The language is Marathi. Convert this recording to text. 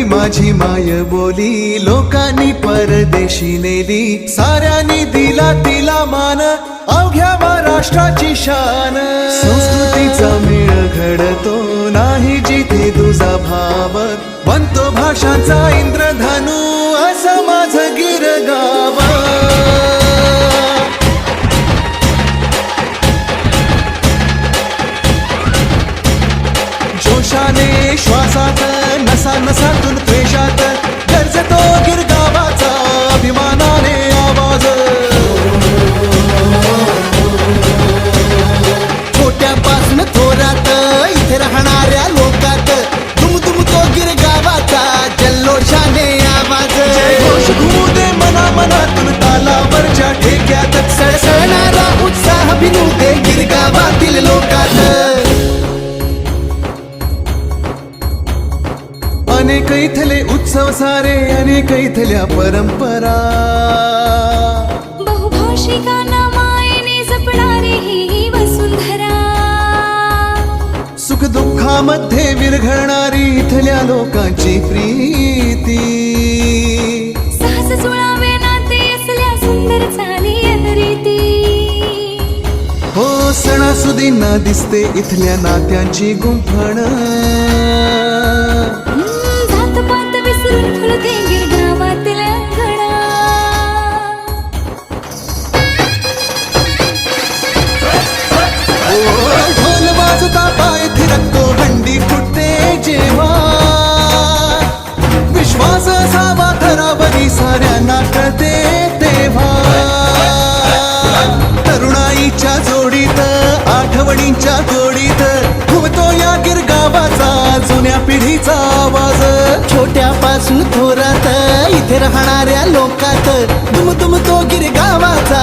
माझी माय बोली लोकांनी परदेशी नेली, साऱ्यांनी दिला तिला मान, अवघ्या महाराष्ट्राची शान. संस्कृतीचा मेळ घडतो नाही जिथे तुझा भाव, बनतो भाषांचा इंद्रधनु असं माझं गिरगाव. जोशाने श्वासात नसा नसातून त्वेषात गरजतो गिरगावाचा अभिमानाने आवाज. छोट्यापासून थोरात इथे राहणाऱ्या लोकात दुमदुम तो गिरगावाचा जल्लोषाने आवाज. जय घोष घुमू दे मना मनातून तालावरच्या ठेक्यात सळसळणारा उत्साह भिनू दे गिरगावातील लोकात. अनेक इथले उत्सव सारे अनेक इथल्या परंपरा, बहुभाषिकांना मायेने जपणारी ही वसुंधरा. सुख दुःखामध्ये विरघळणारी इथल्या लोकांची प्रीती. सहज जुळावे नाते असल्या सुंदर चाली रीती. हो सणासुदींना दिसते इथल्या नात्यांची गुंफण. जातपात विसरून फुलते गिरगावातील अंगणा. ढोल वाजता पाय थिरकतो हंडी फुटते जेव्हा, विश्वास असावा थरावरी साऱ्यांना कळते तेव्हा. तरुणाईच्या जोडीत आठवणींच्या गोडीत घुमतो या गिरगावाचा जुन्या पिढीचा आवाज. छोट्यापासून थोरात इथे राहणाऱ्या लोकात दुमदुम तो गिरगावाचा